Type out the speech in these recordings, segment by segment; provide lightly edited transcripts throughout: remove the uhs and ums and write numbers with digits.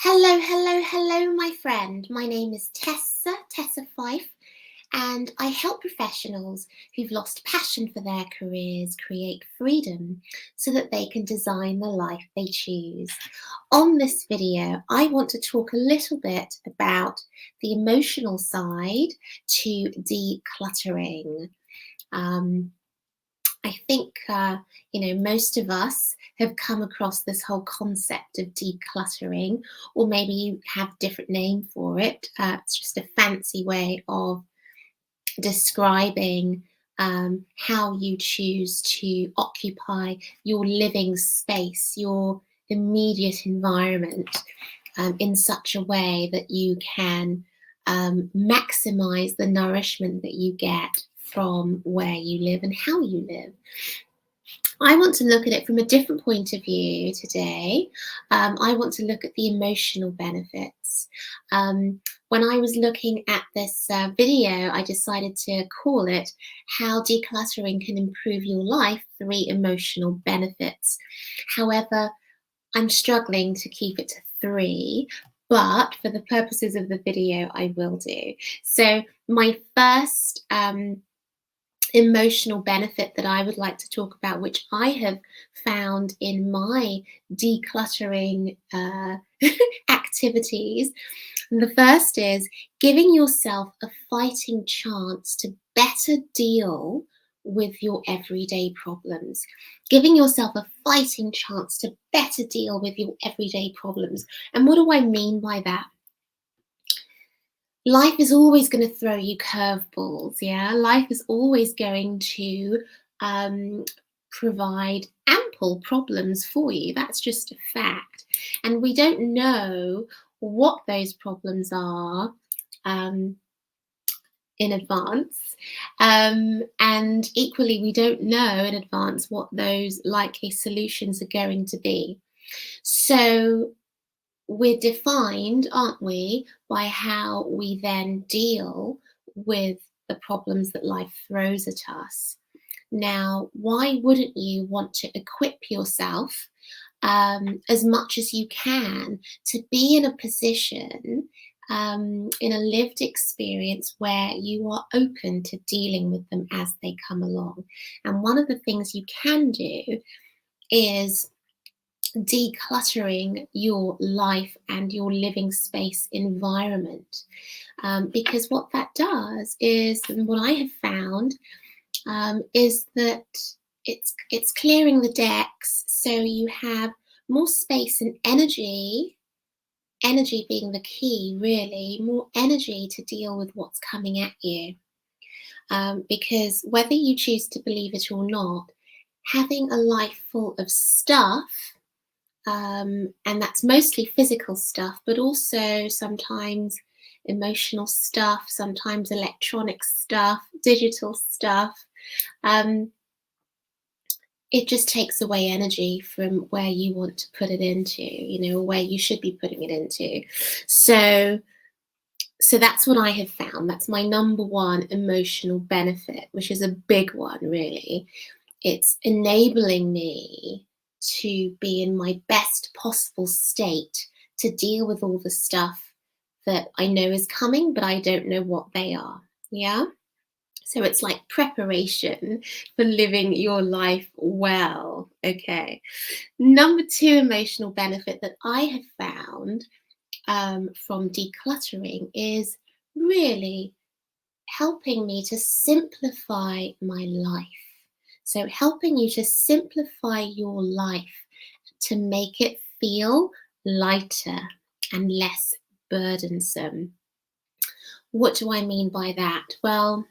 Hello, hello, hello, my friend. My name is Tessa Fyffe, and I help professionals who've lost passion for their careers create freedom so that they can design the life they choose. On this video, I want to talk a little bit about the emotional side to decluttering. Um, I think, most of us have come across this whole concept of decluttering, or maybe you have a different name for it. It's just a fancy way of describing how you choose to occupy your living space, your immediate environment, in such a way that you can maximize the nourishment that you get from where you live and how you live. I want to look at it from a different point of view today. I want to look at the emotional benefits. When I was looking at this video, I decided to call it How Decluttering Can Improve Your Life, 3 Emotional Benefits. However, I'm struggling to keep it to 3, but for the purposes of the video, I will do. So my first emotional benefit that I would like to talk about, which I have found in my decluttering activities. And the first is giving yourself a fighting chance to better deal with your everyday problems. Giving yourself a fighting chance to better deal with your everyday problems. And what do I mean by that? Life is always going to throw you curveballs, yeah? Life is always going to provide ample problems for you. That's just a fact. And we don't know what those problems are in advance. And equally, we don't know in advance what those likely solutions are going to be. So we're defined, aren't we, by how we then deal with the problems that life throws at us. Now, why wouldn't you want to equip yourself as much as you can to be in a position, in a lived experience where you are open to dealing with them as they come along? And one of the things you can do is decluttering your life and your living space environment, because what that does is, and what I have found, is that it's clearing the decks, so you have more space and energy being the key, really, more energy to deal with what's coming at you, because whether you choose to believe it or not, having a life full of stuff, and that's mostly physical stuff, but also sometimes emotional stuff, sometimes electronic stuff, digital stuff. It just takes away energy from where you want to put it into, where you should be putting it into. So that's what I have found. That's my number one emotional benefit, which is a big one, really. It's enabling me to be in my best possible state to deal with all the stuff that I know is coming, but I don't know what they are. Yeah. So it's like preparation for living your life well. Okay. Number 2 emotional benefit that I have found from decluttering is really helping me to simplify my life. So helping you to simplify your life to make it feel lighter and less burdensome. What do I mean by that? Well,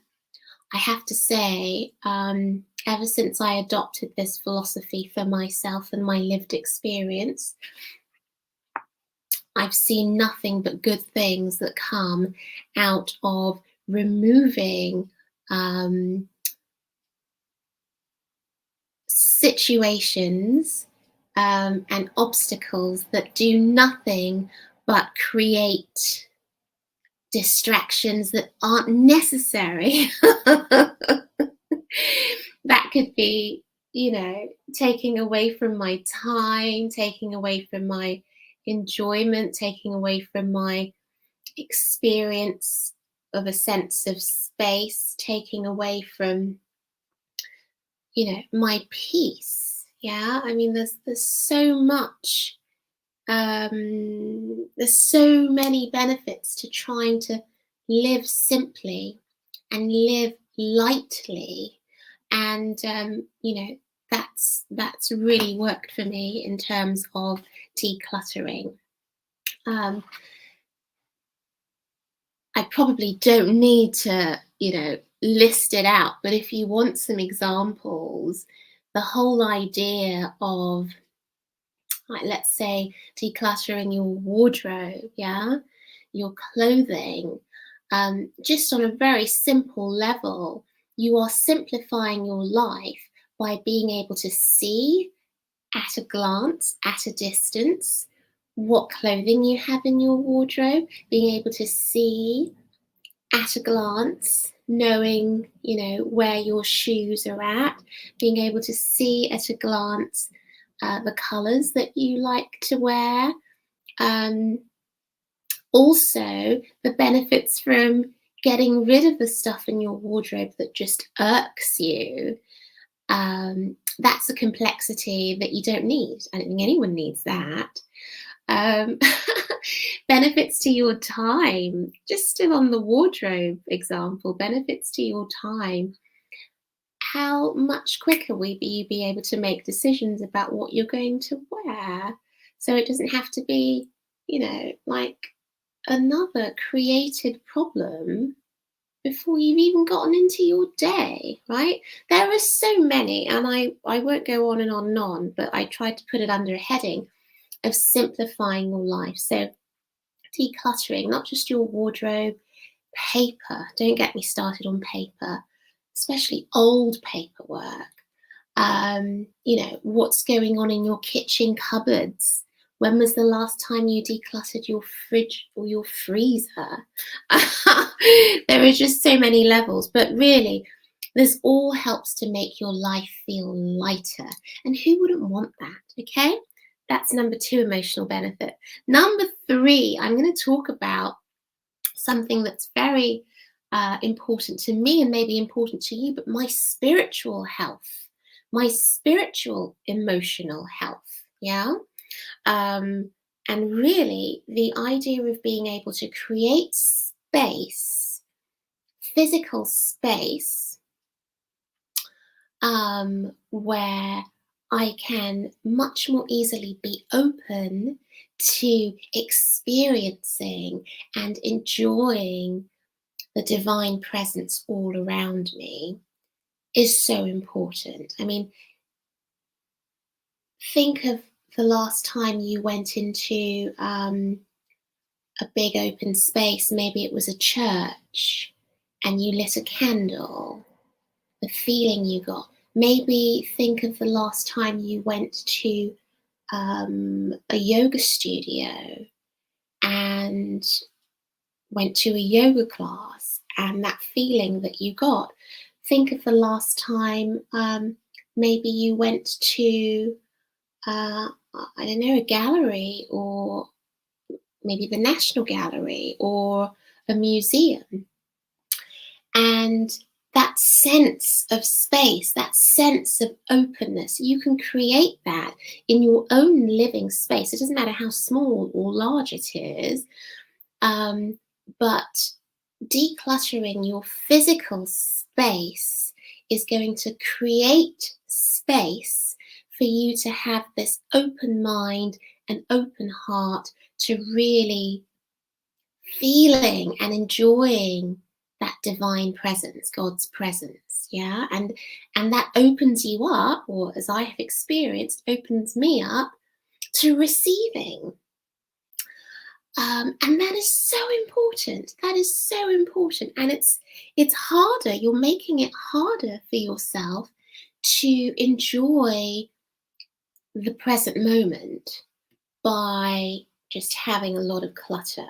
I have to say, ever since I adopted this philosophy for myself and my lived experience, I've seen nothing but good things that come out of removing situations and obstacles that do nothing but create distractions that aren't necessary. That could be, taking away from my time, taking away from my enjoyment, taking away from my experience of a sense of space, taking away from, my peace. Yeah, I mean, there's so much. There's so many benefits to trying to live simply and live lightly, and that's really worked for me in terms of decluttering. Um, I probably don't need to, list it out, but if you want some examples, the whole idea of, like, let's say, decluttering your wardrobe, yeah, your clothing, just on a very simple level, you are simplifying your life by being able to see at a glance, at a distance, what clothing you have in your wardrobe, being able to see at a glance, knowing, where your shoes are at, being able to see at a glance the colours that you like to wear. Um, Also, the benefits from getting rid of the stuff in your wardrobe that just irks you. That's a complexity that you don't need. I don't think anyone needs that. Um, Benefits to your time, just still on the wardrobe example, benefits to your time. How much quicker will you be able to make decisions about what you're going to wear? So it doesn't have to be, like another created problem before you've even gotten into your day, right? There are so many, and I won't go on and on and on, but I tried to put it under a heading of simplifying your life. So decluttering, not just your wardrobe, paper. Don't get me started on paper, especially old paperwork. What's going on in your kitchen cupboards? When was the last time you decluttered your fridge or your freezer? There are just so many levels, but really, this all helps to make your life feel lighter. And who wouldn't want that? Okay, that's number 2 emotional benefit. Number 3, I'm going to talk about something that's very important to me and maybe important to you, but my spiritual health, my spiritual emotional health. Yeah. And really, the idea of being able to create space, physical space, where I can much more easily be open to experiencing and enjoying the divine presence all around me is so important. I mean, think of the last time you went into a big open space, maybe it was a church, and you lit a candle, the feeling you got. Maybe think of the last time you went to a yoga studio and went to a yoga class and that feeling that you got. Think of the last time maybe you went to, I don't know, a gallery, or maybe the National Gallery or a museum. And that sense of space, that sense of openness, you can create that in your own living space. It doesn't matter how small or large it is, but decluttering your physical space is going to create space for you to have this open mind and open heart to really feeling and enjoying that divine presence, God's presence. Yeah. And that opens you up, or as I have experienced, opens me up to receiving. And that is so important. That is so important. And it's harder. You're making it harder for yourself to enjoy the present moment by just having a lot of clutter.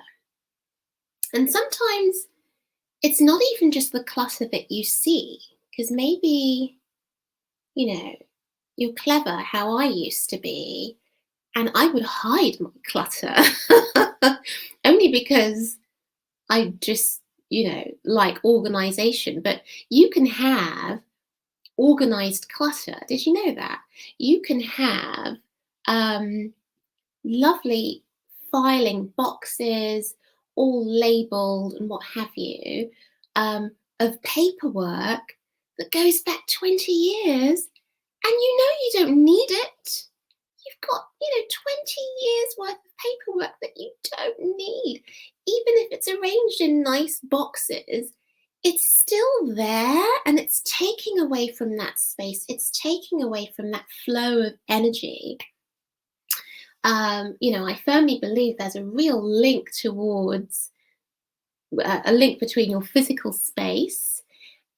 And sometimes it's not even just the clutter that you see, because maybe, you're clever, how I used to be, and I would hide my clutter only because I just, like organization. But you can have organized clutter. Did you know that? You can have lovely filing boxes, all labeled and what have you, of paperwork that goes back 20 years, and you don't need it. You've got, 20 years worth of paperwork that you don't need. Even if it's arranged in nice boxes, it's still there, and it's taking away from that space. It's taking away from that flow of energy. I firmly believe there's a real link towards a link between your physical space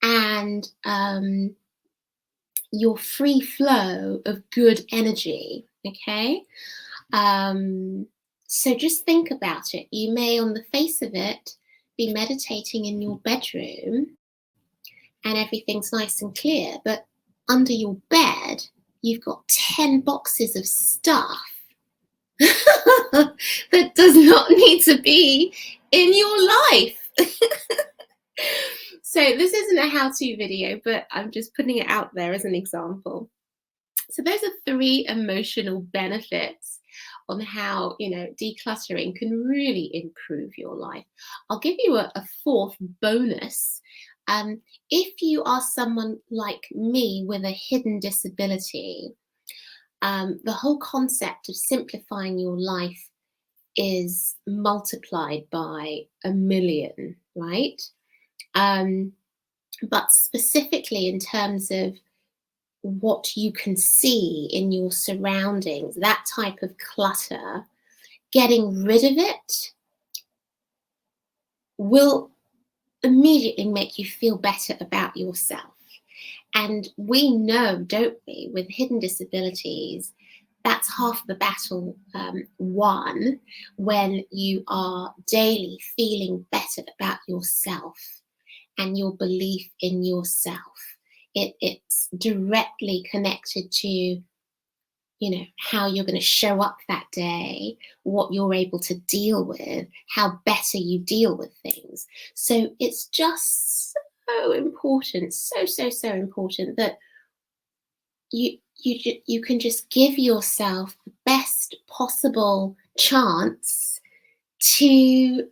and your free flow of good energy. Okay. So just think about it. You may, on the face of it, be meditating in your bedroom and everything's nice and clear, but under your bed, you've got 10 boxes of stuff that does not need to be in your life. So this isn't a how-to video, but I'm just putting it out there as an example. So those are 3 emotional benefits on how, decluttering can really improve your life. I'll give you a 4th bonus. If you are someone like me with a hidden disability, the whole concept of simplifying your life is multiplied by a million, right? But specifically in terms of what you can see in your surroundings, that type of clutter, getting rid of it will immediately make you feel better about yourself. And we know, don't we, with hidden disabilities, that's half the battle won when you are daily feeling better about yourself and your belief in yourself. It's directly connected to, how you're going to show up that day, what you're able to deal with, how better you deal with things. So it's just so important, so important that you can just give yourself the best possible chance to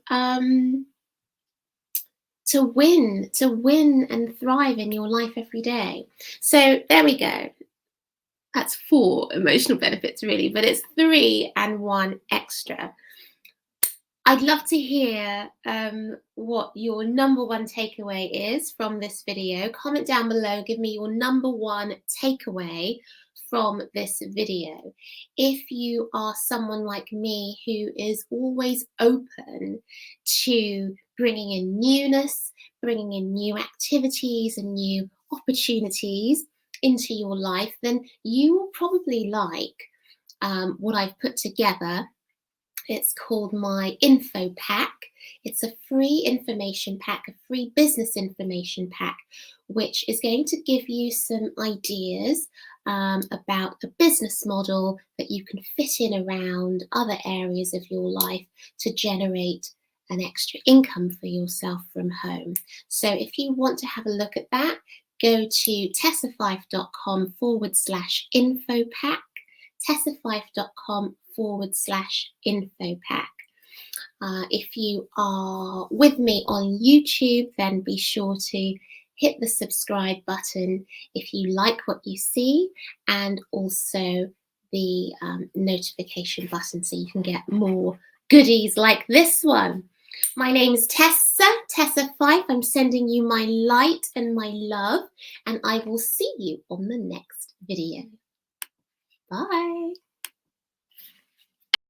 win and thrive in your life every day. So there we go. That's 4 emotional benefits really, but it's 3 and 1 extra. I'd love to hear what your number 1 takeaway is from this video. Comment down below, give me your number 1 takeaway from this video. If you are someone like me who is always open to bringing in newness, bringing in new activities and new opportunities into your life, then you will probably like what I've put together. It's called my info pack. It's a free information pack, a free business information pack, which is going to give you some ideas about a business model that you can fit in around other areas of your life to generate an extra income for yourself from home. So if you want to have a look at that, go to tessafyffe.com/info pack, tessafyffe.com/info pack. If you are with me on YouTube, then be sure to hit the subscribe button if you like what you see, and also the notification button so you can get more goodies like this one. My name is Tessa Fyffe. I'm sending you my light and my love, and I will see you on the next video. Bye.